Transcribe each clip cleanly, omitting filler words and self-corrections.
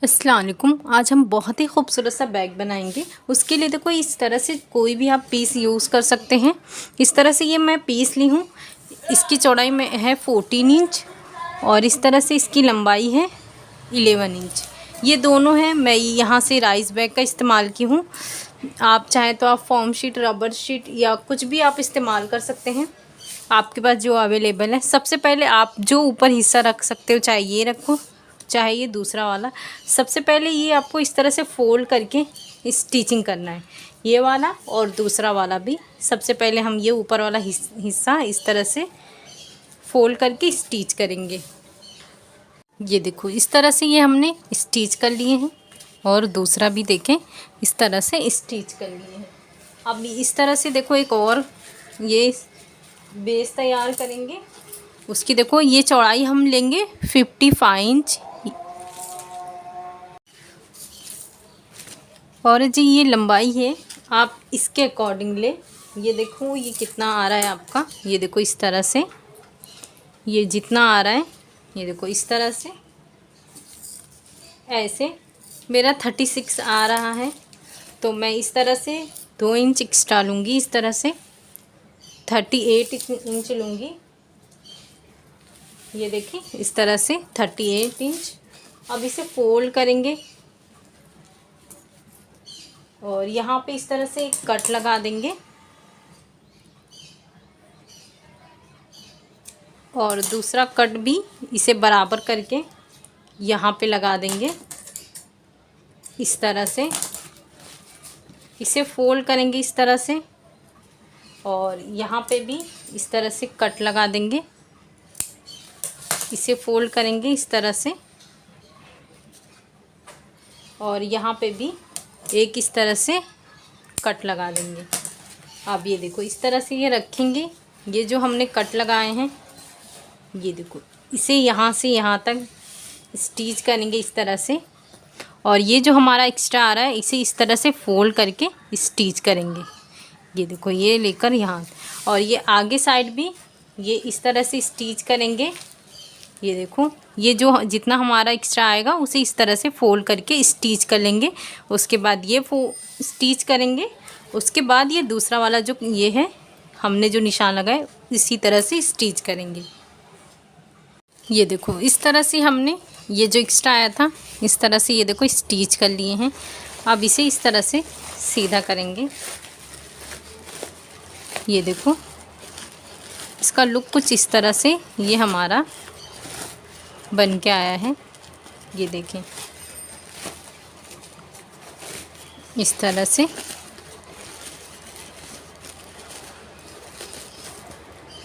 अस्सलाम वालेकुम। आज हम बहुत ही खूबसूरत सा बैग बनाएंगे। उसके लिए देखो इस तरह से कोई भी आप पीस यूज़ कर सकते हैं। इस तरह से ये मैं पीस ली हूँ। इसकी चौड़ाई में है 14 इंच और इस तरह से इसकी लंबाई है 11 इंच। ये दोनों हैं। मैं यहाँ से राइस बैग का इस्तेमाल की हूँ। आप चाहें तो आप फॉर्म शीट, रबर शीट या कुछ भी आप इस्तेमाल कर सकते हैं, आपके पास जो अवेलेबल है। सबसे पहले आप जो ऊपर हिस्सा रख सकते हो, चाहे ये रखो चाहे ये दूसरा वाला। सबसे पहले ये आपको इस तरह से फोल्ड करके स्टिचिंग करना है, ये वाला और दूसरा वाला भी। सबसे पहले हम ये ऊपर वाला हिस्सा इस तरह से फोल्ड करके स्टिच करेंगे। ये देखो इस तरह से ये हमने स्टिच कर लिए हैं और दूसरा भी देखें इस तरह से स्टिच कर लिए हैं। अब इस तरह से देखो एक और ये बेस तैयार करेंगे। उसकी देखो ये चौड़ाई हम लेंगे 55 इंच और जी ये लंबाई है, आप इसके अकॉर्डिंग ले। ये देखो ये कितना आ रहा है आपका। ये देखो इस तरह से ये जितना आ रहा है, ये देखो इस तरह से ऐसे मेरा 36 आ रहा है, तो मैं इस तरह से 2 इंच एक्स्ट्रा लूँगी। इस तरह से 38 इंच लूँगी। ये देखिए इस तरह से 38 इंच। अब इसे फोल्ड करेंगे और यहाँ पे इस तरह से एक कट लगा देंगे और दूसरा कट भी इसे बराबर करके यहाँ पे लगा देंगे। इस तरह से इसे फोल्ड करेंगे इस तरह से और यहाँ पे भी इस तरह से कट लगा देंगे। इसे फोल्ड करेंगे इस तरह से और यहाँ पे भी एक इस तरह से कट लगा देंगे। अब ये देखो इस तरह से ये रखेंगे। ये जो हमने कट लगाए हैं, ये देखो इसे यहाँ से यहाँ तक स्टिच करेंगे इस तरह से और ये जो हमारा एक्स्ट्रा आ रहा है इसे इस तरह से फोल्ड करके स्टिच करेंगे। ये देखो ये लेकर यहाँ और ये आगे साइड भी ये इस तरह से स्टिच करेंगे। ये देखो ये जो जितना हमारा एक्स्ट्रा आएगा उसे इस तरह से फोल्ड करके स्टिच कर लेंगे। उसके बाद ये स्टिच करेंगे। उसके बाद ये दूसरा वाला जो ये है हमने जो निशान लगाए इसी तरह से स्टिच करेंगे। ये देखो इस तरह से हमने ये जो एक्स्ट्रा आया था इस तरह से ये देखो स्टिच कर लिए हैं। अब इसे इस तरह से सीधा करेंगे। ये देखो इसका लुक कुछ इस तरह से ये हमारा बन के आया है। ये देखें इस तरह से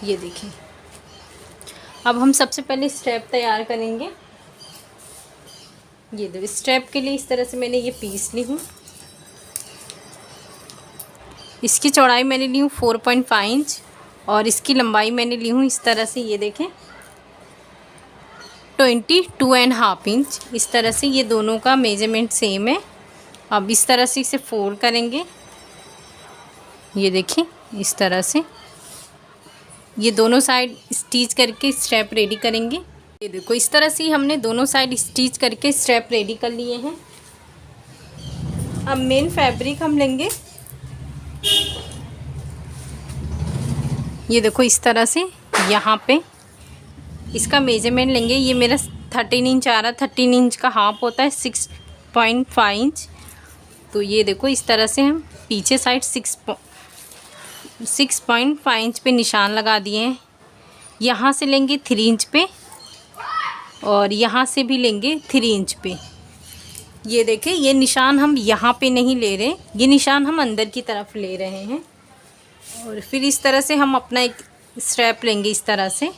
ये देखें। अब हम सबसे पहले स्टेप तैयार करेंगे। ये देखो स्टेप के लिए इस तरह से मैंने ये पीस ली हूँ। इसकी चौड़ाई मैंने ली हूँ 4.5 इंच और इसकी लंबाई मैंने ली हूँ इस तरह से ये देखें 22.5 इंच। इस तरह से ये दोनों का मेजरमेंट सेम है। अब इस तरह से इसे फोल्ड करेंगे। ये देखें इस तरह से ये दोनों साइड स्टिच करके स्ट्रैप रेडी करेंगे। ये देखो इस तरह से हमने दोनों साइड स्टिच करके स्ट्रैप रेडी कर लिए हैं। अब मेन फैब्रिक हम लेंगे। ये देखो इस तरह से यहाँ पे इसका मेजरमेंट लेंगे। ये मेरा 13 इंच आ रहा है। 13 इंच का हाफ होता है 6.5 इंच। तो ये देखो इस तरह से हम पीछे साइड 6.5 इंच पे निशान लगा दिए हैं। यहाँ से लेंगे 3 इंच पे और यहाँ से भी लेंगे 3 इंच पे। ये देखें ये निशान हम यहाँ पे नहीं ले रहे, ये निशान हम अंदर की तरफ ले रहे हैं। और फिर इस तरह से हम अपना एक स्ट्रैप लेंगे इस तरह से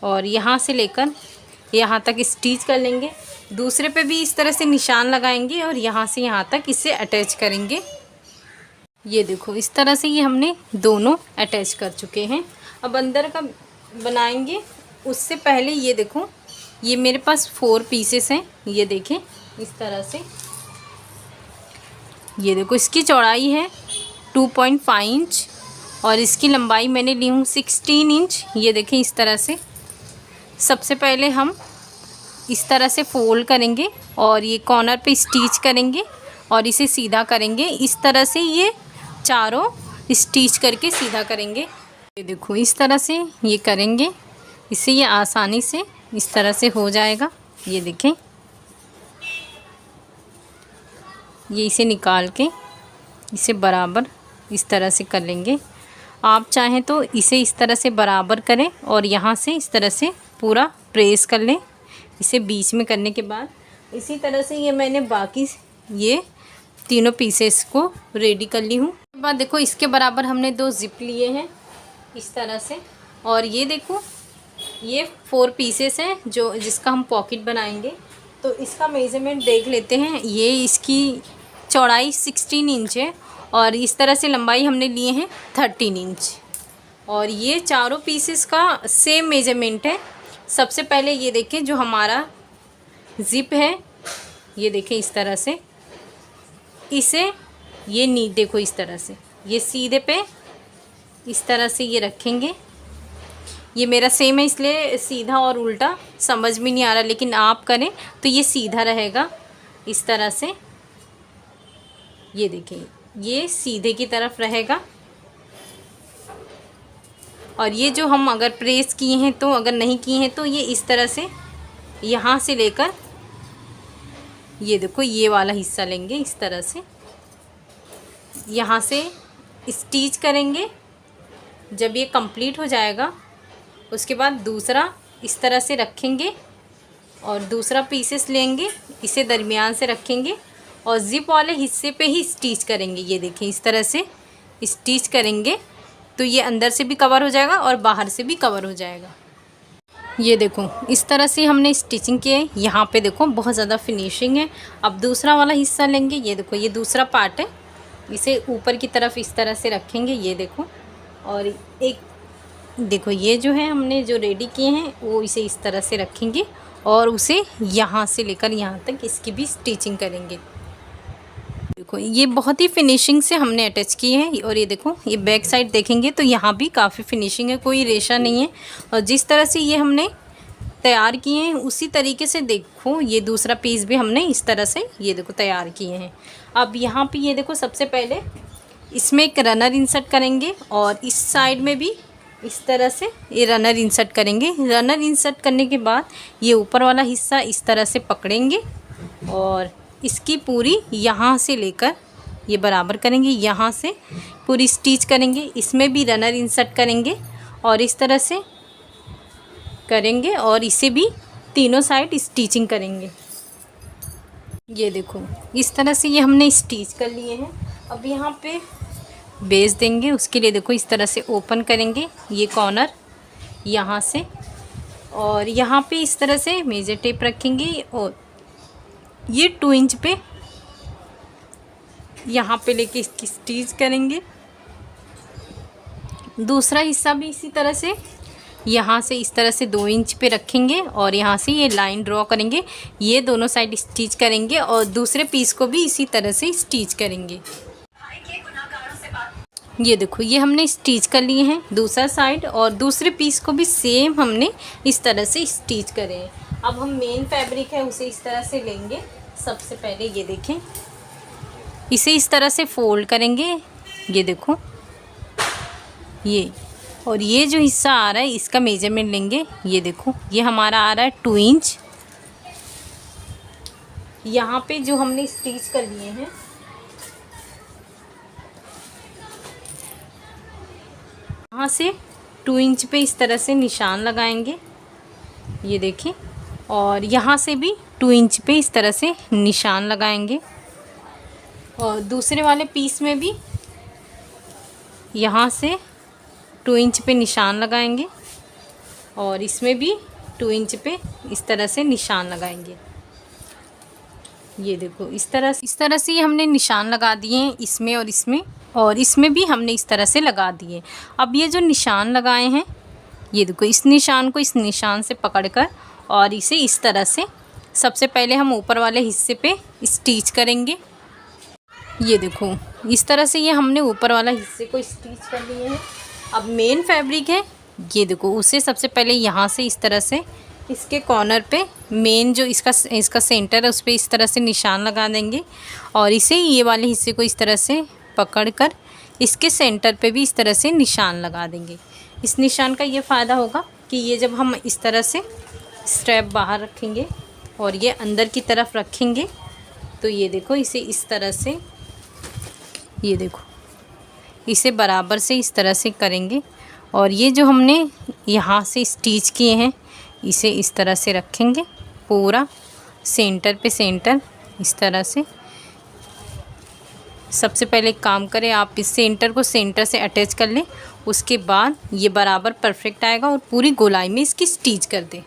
और यहाँ से लेकर यहाँ तक स्टिच कर लेंगे। दूसरे पे भी इस तरह से निशान लगाएंगे और यहाँ से यहाँ तक इसे अटैच करेंगे। ये देखो इस तरह से ये हमने दोनों अटैच कर चुके हैं। अब अंदर का बनाएंगे। उससे पहले ये देखो ये मेरे पास 4 पीसेस हैं। ये देखें इस तरह से ये देखो इसकी चौड़ाई है 2.5 इंच और इसकी लंबाई मैंने ली हूँ 16 इंच। ये देखें इस तरह से सबसे पहले हम इस तरह से फोल्ड करेंगे और ये कॉर्नर पे स्टिच करेंगे और इसे सीधा करेंगे। इस तरह से ये चारों स्टिच करके सीधा करेंगे। ये देखो इस तरह से ये करेंगे, इससे ये आसानी से इस तरह से हो जाएगा। ये देखें, ये इसे निकाल के इसे बराबर इस तरह से कर लेंगे। आप चाहें तो इसे इस तरह से बराबर करें और यहाँ से इस तरह से पूरा प्रेस कर लें। इसे बीच में करने के बाद इसी तरह से ये मैंने बाकी ये तीनों पीसेस को रेडी कर ली हूँ। उसके बाद देखो इसके बराबर हमने 2 जिप लिए हैं इस तरह से, और ये देखो ये 4 पीसेस हैं जो जिसका हम पॉकेट बनाएंगे। तो इसका मेज़रमेंट देख लेते हैं। ये इसकी चौड़ाई 16 इंच है और इस तरह से लंबाई हमने लिए हैं 13 इंच। और ये चारों पीसेस का सेम मेज़रमेंट है। सबसे पहले ये देखें जो हमारा ज़िप है, ये देखें इस तरह से इसे ये देखो इस तरह से ये सीधे पे इस तरह से ये रखेंगे। ये मेरा सेम है इसलिए सीधा और उल्टा समझ में नहीं आ रहा, लेकिन आप करें तो ये सीधा रहेगा इस तरह से। ये देखें ये सीधे की तरफ रहेगा। और ये जो हम अगर प्रेस किए हैं तो, अगर नहीं किए हैं तो ये इस तरह से यहाँ से लेकर ये देखो ये वाला हिस्सा लेंगे इस तरह से, यहाँ से स्टिच करेंगे। जब ये कंप्लीट हो जाएगा उसके बाद दूसरा इस तरह से रखेंगे और दूसरा पीसेस लेंगे, इसे दरमियान से रखेंगे और ज़िप वाले हिस्से पे ही स्टिच करेंगे। ये देखें इस तरह से स्टिच करेंगे तो ये अंदर से भी कवर हो जाएगा और बाहर से भी कवर हो जाएगा। ये देखो इस तरह से हमने स्टिचिंग की है। यहाँ पे देखो बहुत ज़्यादा फिनिशिंग है। अब दूसरा वाला हिस्सा लेंगे। ये देखो ये दूसरा पार्ट है, इसे ऊपर की तरफ इस तरह से रखेंगे। ये देखो, और एक देखो ये जो है हमने जो रेडी किए हैं वो इसे इस तरह से रखेंगे और उसे यहाँ से लेकर यहाँ तक इसकी भी स्टिचिंग करेंगे। देखो ये बहुत ही फिनिशिंग से हमने अटैच की है। और ये देखो ये बैक साइड देखेंगे तो यहाँ भी काफ़ी फिनिशिंग है, कोई रेशा नहीं है। और जिस तरह से ये हमने तैयार किए हैं उसी तरीके से देखो ये दूसरा पीस भी हमने इस तरह से ये देखो तैयार किए हैं। अब यहाँ पे ये देखो सबसे पहले इसमें एक रनर इंसर्ट करेंगे और इस साइड में भी इस तरह से ये रनर इंसर्ट करेंगे। रनर इंसर्ट करने के बाद ये ऊपर वाला हिस्सा इस तरह से पकड़ेंगे और इसकी पूरी यहाँ से लेकर ये बराबर करेंगे, यहाँ से पूरी स्टिच करेंगे। इसमें भी रनर इंसर्ट करेंगे और इस तरह से करेंगे और इसे भी तीनों साइड स्टिचिंग करेंगे। ये देखो इस तरह से ये हमने स्टिच कर लिए हैं। अब यहाँ पे बेस देंगे, उसके लिए देखो इस तरह से ओपन करेंगे ये कॉर्नर यहाँ से, और यहाँ पे इस तरह से मेजर टेप रखेंगे और ये 2 इंच पे यहाँ पे लेके इसकी स्टिच करेंगे। दूसरा हिस्सा भी इसी तरह से यहाँ से इस तरह से 2 इंच पे रखेंगे और यहाँ से ये लाइन ड्रॉ करेंगे। ये दोनों साइड स्टिच करेंगे और दूसरे पीस को भी इसी तरह से स्टिच करेंगे। ये देखो ये हमने स्टिच कर लिए हैं दूसरा साइड और दूसरे पीस को भी सेम हमने इस तरह से स्टिच करे हैं। अब हम मेन फैब्रिक है उसे इस तरह से लेंगे। सबसे पहले ये देखें इसे इस तरह से फोल्ड करेंगे। ये देखो ये, और ये जो हिस्सा आ रहा है इसका मेजरमेंट लेंगे। ये देखो ये हमारा आ रहा है 2 इंच। यहाँ पे जो हमने स्टिच कर लिए हैं यहाँ से 2 इंच पे इस तरह से निशान लगाएंगे। ये देखिए, और यहाँ से भी 2 इंच पे इस तरह से निशान लगाएंगे और दूसरे वाले पीस में भी यहाँ से 2 इंच पे निशान लगाएंगे और इसमें भी 2 इंच पे इस तरह से निशान लगाएंगे। ये देखो इस तरह से हमने निशान लगा दिए हैं इसमें और इसमें भी हमने इस तरह से लगा दिए। अब ये जो निशान लगाए हैं ये देखो इस निशान को इस निशान से पकड़कर और इसे इस तरह से सबसे पहले हम ऊपर वाले हिस्से पे स्टिच करेंगे। ये देखो इस तरह से ये हमने ऊपर वाला हिस्से को स्टिच कर लिए हैं। अब मेन फैब्रिक है, ये देखो उसे सबसे पहले यहाँ से इस तरह से इसके कॉर्नर पे मेन जो इसका सेंटर है उस पर इस तरह से निशान लगा देंगे और इसे ये वाले हिस्से को इस तरह से पकड़कर इसके सेंटर पे भी इस तरह से निशान लगा देंगे। इस निशान का ये फ़ायदा होगा कि ये जब हम इस तरह से स्ट्रैप बाहर रखेंगे और ये अंदर की तरफ रखेंगे तो ये देखो इसे इस तरह से, ये देखो इसे बराबर से इस तरह से करेंगे और ये जो हमने यहाँ से स्टिच किए हैं इसे इस तरह से रखेंगे पूरा सेंटर पे सेंटर इस तरह से। सबसे पहले एक काम करें, आप इस सेंटर को सेंटर से अटैच कर लें, उसके बाद ये बराबर परफेक्ट आएगा और पूरी गोलाई में इसकी स्टिच कर दें।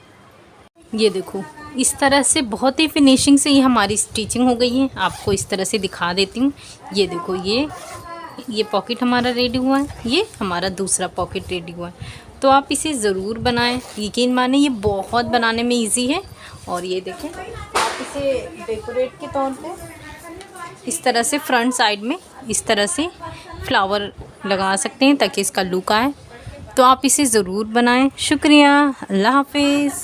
ये देखो इस तरह से बहुत ही फिनिशिंग से ये हमारी स्टिचिंग हो गई है। आपको इस तरह से दिखा देती हूँ। ये देखो ये पॉकेट हमारा रेडी हुआ है, ये हमारा दूसरा पॉकेट रेडी हुआ है। तो आप इसे ज़रूर बनाएं, यकीन माने ये बहुत बनाने में इजी है। और ये देखें आप इसे डेकोरेट के तौर पे इस तरह से फ्रंट साइड में इस तरह से फ्लावर लगा सकते हैं ताकि इसका लुक आए। तो आप इसे ज़रूर बनाएं। शुक्रिया, अल्लाह हाफिज़।